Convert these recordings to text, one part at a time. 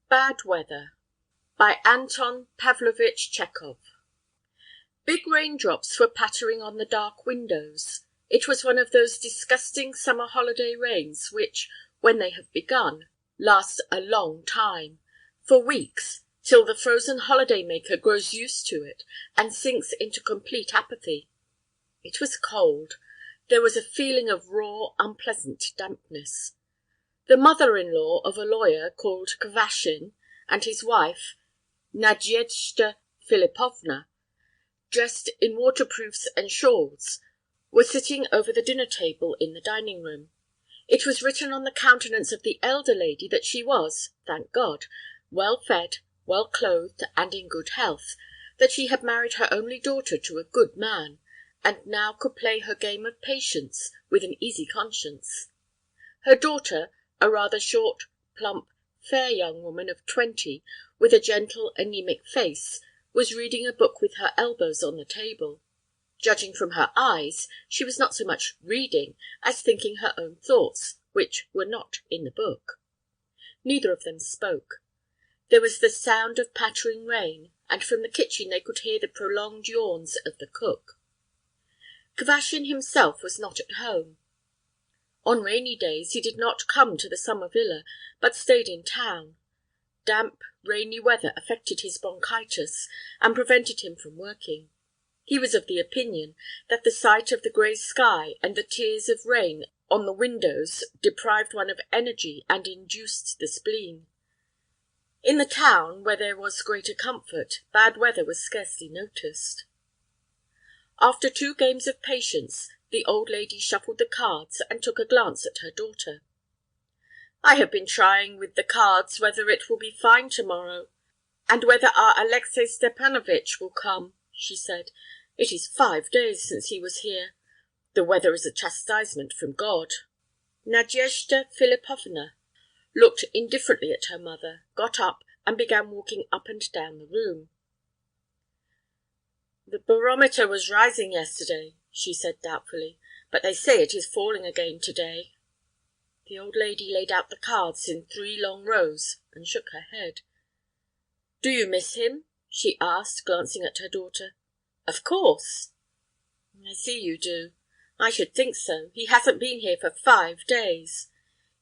Bad Weather by Anton Chekhov. Big raindrops were pattering on the dark windows. It was one of those disgusting summer holiday rains which, when they have begun, last a long time, for weeks, till the frozen holiday-maker grows used to it and sinks into complete apathy. It was cold. There was a feeling of raw, unpleasant dampness. The mother-in-law of a lawyer called Kvashin and his wife, Nadezhda Philipovna, dressed in waterproofs and shawls, were sitting over the dinner-table in the dining-room. It was written on the countenance of the elder lady that she was, thank God, well-fed, well-clothed, and in good health, that she had married her only daughter to a good man, and now could play her game of patience with an easy conscience. Her daughter, a rather short, plump, fair young woman of 20, with a gentle, anemic face, was reading a book with her elbows on the table. Judging from her eyes, she was not so much reading as thinking her own thoughts, which were not in the book. Neither of them spoke. There was the sound of pattering rain, and from the kitchen they could hear the prolonged yawns of the cook. Kvashin himself was not at home. On rainy days he did not come to the summer villa, but stayed in town. Damp, rainy weather affected his bronchitis and prevented him from working. He was of the opinion that the sight of the grey sky and the tears of rain on the windows deprived one of energy and induced the spleen. In the town, where there was greater comfort, bad weather was scarcely noticed. After 2 games of patience, the old lady shuffled the cards and took a glance at her daughter. "I have been trying with the cards whether it will be fine to-morrow, and whether our Alexei Stepanovitch will come," she said. "It is 5 days since he was here. The weather is a chastisement from God." Nadezhda Philipovna looked indifferently at her mother, got up, and began walking up and down the room. "The barometer was rising yesterday," she said doubtfully, "but they say it is falling again to-day." The old lady laid out the cards in 3 long rows and shook her head. "Do you miss him?" she asked, glancing at her daughter. "Of course." "I see you do. I should think so. He hasn't been here for 5 days.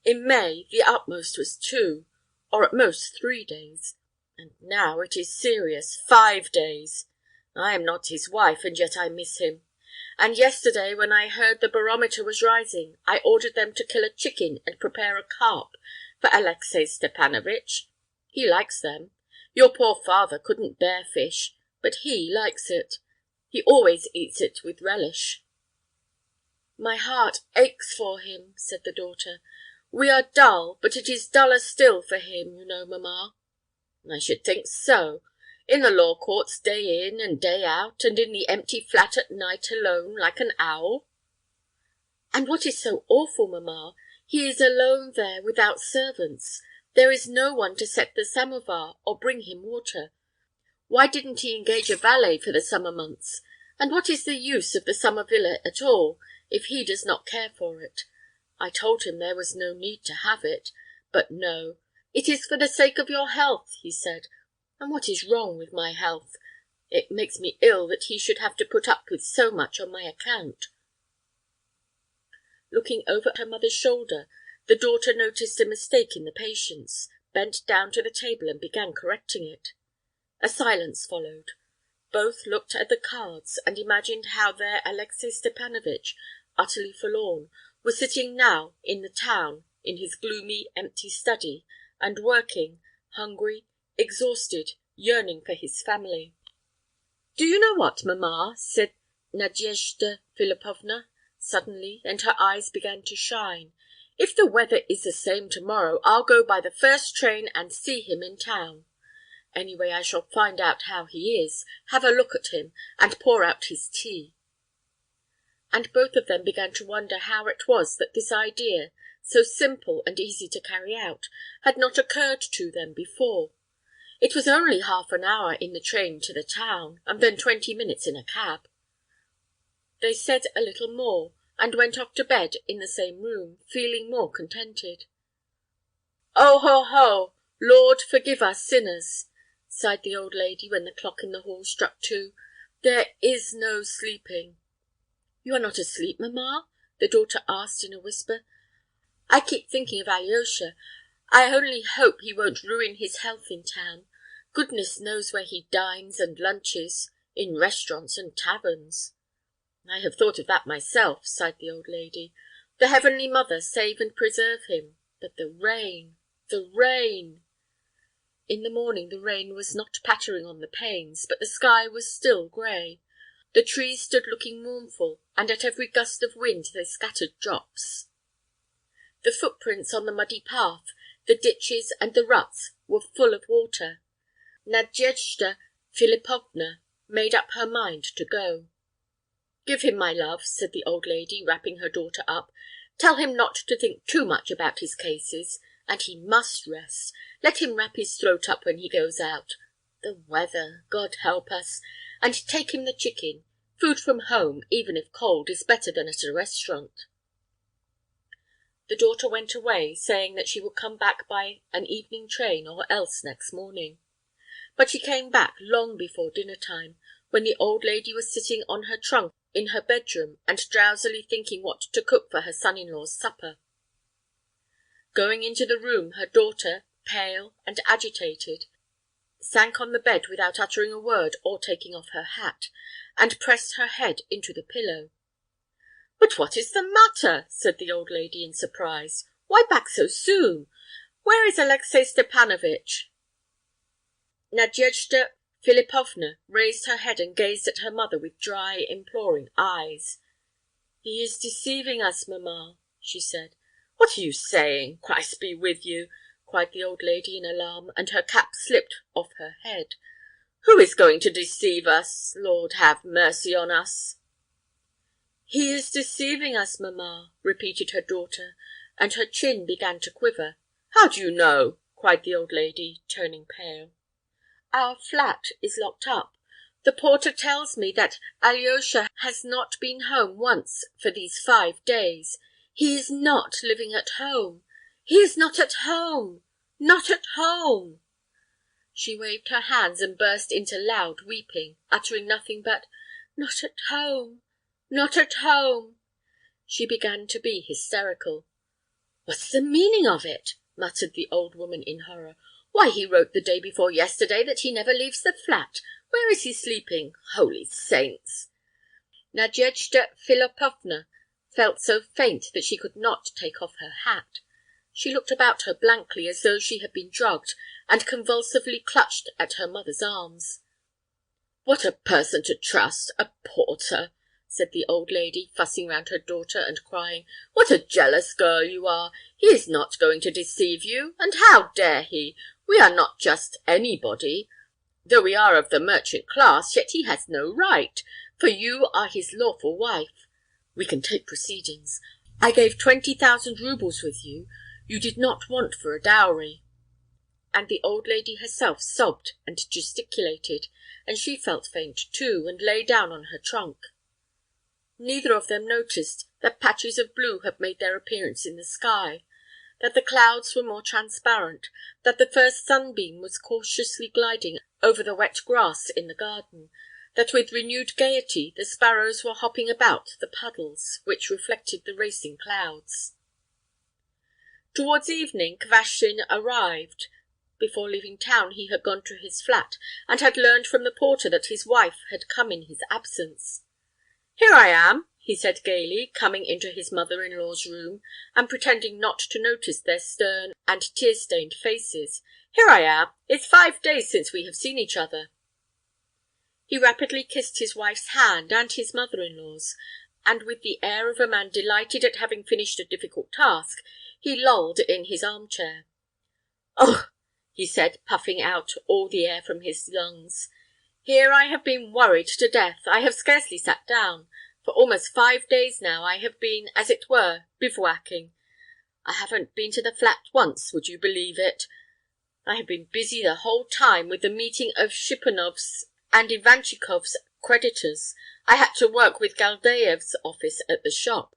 In May the utmost was 2, or at most 3 days. And now it is serious, 5 days. I am not his wife, and yet I miss him. And yesterday, when I heard the barometer was rising, I ordered them to kill a chicken and prepare a carp for Alexei Stepanovitch. He likes them. Your poor father couldn't bear fish, but he likes it. He always eats it with relish." "My heart aches for him," said the daughter. "We are dull, but it is duller still for him, you know, mamma." "I should think so. In the law courts day in and day out, and in the empty flat at night alone, like an owl." "And what is so awful, mamma, he is alone there without servants. There is no one to set the samovar or bring him water. Why didn't he engage a valet for the summer months? And what is the use of the summer villa at all, if he does not care for it? I told him there was no need to have it. But no. 'It is for the sake of your health,' he said. And what is wrong with my health? It makes me ill that he should have to put up with so much on my account." Looking over her mother's shoulder, the daughter noticed a mistake in the patience, bent down to the table and began correcting it. A silence followed. Both looked at the cards and imagined how their Alexei Stepanovitch, utterly forlorn, was sitting now in the town in his gloomy, empty study, and working, hungry, exhausted, yearning for his family. "Do you know what, mamma?" said Nadezhda Philipovna suddenly, and her eyes began to shine. "If the weather is the same to-morrow, I'll go by the first train and see him in town. Anyway, I shall find out how he is, have a look at him, and pour out his tea." And both of them began to wonder how it was that this idea, so simple and easy to carry out, had not occurred to them before. It was only half an hour in the train to the town, and then 20 minutes in a cab. They said a little more, and went off to bed in the same room, feeling more contented. "Oh, ho, ho! Lord, forgive us sinners!" sighed the old lady when the clock in the hall struck 2. "There is no sleeping." "You are not asleep, mamma?" the daughter asked in a whisper. "I keep thinking of Alyosha. I only hope he won't ruin his health in town. Goodness knows where he dines and lunches, in restaurants and taverns." "I have thought of that myself," sighed the old lady. "The Heavenly Mother save and preserve him. But the rain, the rain!" In the morning the rain was not pattering on the panes, but the sky was still grey. The trees stood looking mournful, and at every gust of wind they scattered drops. The footprints on the muddy path, the ditches, and the ruts were full of water. Nadezhda Philipovna made up her mind to go. "Give him my love," said the old lady, wrapping her daughter up. "Tell him not to think too much about his cases, and he must rest. Let him wrap his throat up when he goes out. The weather, God help us! And take him the chicken. Food from home, even if cold, is better than at a restaurant." The daughter went away, saying that she would come back by an evening train or else next morning. But she came back long before dinner time, when the old lady was sitting on her trunk in her bedroom and drowsily thinking what to cook for her son-in-law's supper. Going into the room, her daughter, pale and agitated, sank on the bed without uttering a word or taking off her hat, and pressed her head into the pillow. "But what is the matter?" said the old lady in surprise. "Why back so soon? Where is Alexei Stepanovitch?" Nadezhda Philipovna raised her head and gazed at her mother with dry, imploring eyes. "He is deceiving us, mamma," she said. "What are you saying? Christ be with you!" cried the old lady in alarm, and her cap slipped off her head. "Who is going to deceive us? Lord, have mercy on us!" "He is deceiving us, mamma," repeated her daughter, and her chin began to quiver. "How do you know?" cried the old lady, turning pale. "Our flat is locked up. The porter tells me that Alyosha has not been home once for these 5 days. He is not living at home. He is not at home! Not at home!" She waved her hands and burst into loud weeping, uttering nothing but, "Not at home! Not at home!" She began to be hysterical. "What's the meaning of it?" muttered the old woman in horror. "Why, he wrote the day before yesterday that he never leaves the flat. Where is he sleeping? Holy saints!" Nadezhda Philipovna felt so faint that she could not take off her hat. She looked about her blankly, as though she had been drugged, and convulsively clutched at her mother's arms. "What a person to trust! A porter!" said the old lady, fussing round her daughter and crying. "What a jealous girl you are! He is not going to deceive you, and how dare he? We are not just anybody. Though we are of the merchant class, yet he has no right, for you are his lawful wife. We can take proceedings. I gave 20,000 roubles with you. You did not want for a dowry." And the old lady herself sobbed and gesticulated, and she felt faint too, and lay down on her trunk. Neither of them noticed that patches of blue had made their appearance in the sky, that the clouds were more transparent, that the first sunbeam was cautiously gliding over the wet grass in the garden, that with renewed gaiety the sparrows were hopping about the puddles which reflected the racing clouds. Towards evening Kvashin arrived. Before leaving town he had gone to his flat, and had learned from the porter that his wife had come in his absence. "Here I am," he said gaily, coming into his mother-in-law's room, and pretending not to notice their stern and tear-stained faces. "Here I am. It's 5 days since we have seen each other." He rapidly kissed his wife's hand and his mother-in-law's, and with the air of a man delighted at having finished a difficult task, he lolled in his armchair. "Oh!" he said, puffing out all the air from his lungs. "Here I have been worried to death. I have scarcely sat down. For almost 5 days now I have been, as it were, bivouacking. I haven't been to the flat once, would you believe it? I have been busy the whole time with the meeting of Shipunov's and Ivanchikov's creditors. I had to work with Galdeyev's office at the shop,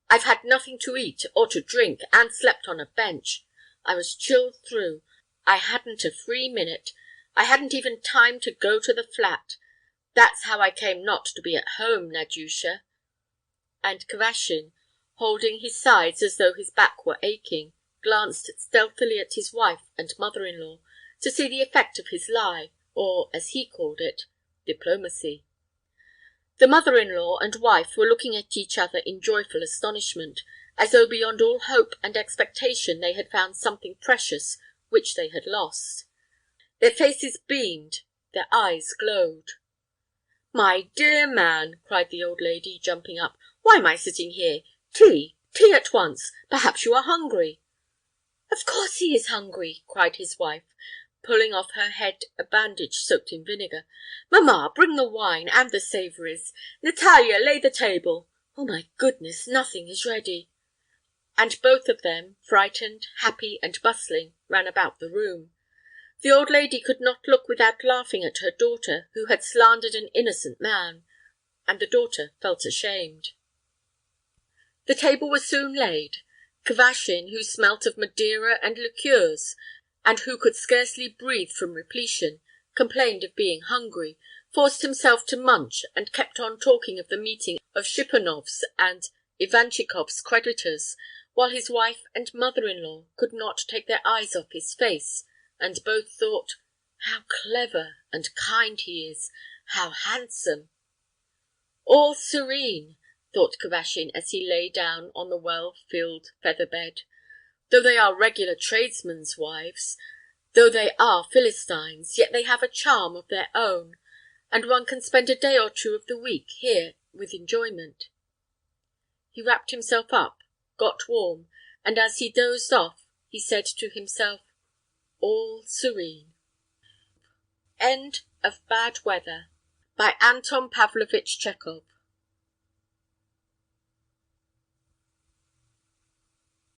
I've had nothing to eat or to drink, and slept on a bench. I was chilled through. I hadn't a free minute. I hadn't even time to go to the flat. That's how I came not to be at home, Nadyusha." And Kvashin, holding his sides as though his back were aching, glanced stealthily at his wife and mother-in-law to see the effect of his lie, or, as he called it, diplomacy. The mother-in-law and wife were looking at each other in joyful astonishment, as though beyond all hope and expectation they had found something precious which they had lost. Their faces beamed, their eyes glowed. "My dear man," cried the old lady, jumping up, "why am I sitting here? Tea! Tea at once! Perhaps you are hungry." "Of course he is hungry," cried his wife, pulling off her head a bandage soaked in vinegar. "Mamma, bring the wine and the savories. Natalia, lay the table. Oh, my goodness, nothing is ready." And both of them, frightened, happy, and bustling, ran about the room. The old lady could not look without laughing at her daughter, who had slandered an innocent man, and the daughter felt ashamed. The table was soon laid. Kvashin, who smelt of Madeira and liqueurs, and who could scarcely breathe from repletion, complained of being hungry, forced himself to munch, and kept on talking of the meeting of Shipunov's and Ivantchikov's creditors, while his wife and mother-in-law could not take their eyes off his face, and both thought, "How clever and kind he is! How handsome!" "All serene," thought Kvashin as he lay down on the well-filled feather-bed. "Though they are regular tradesmen's wives, though they are Philistines, yet they have a charm of their own, and one can spend a day or two of the week here with enjoyment." He wrapped himself up, got warm, and as he dozed off, he said to himself, "All serene." End of Bad Weather by Anton Pavlovich Chekhov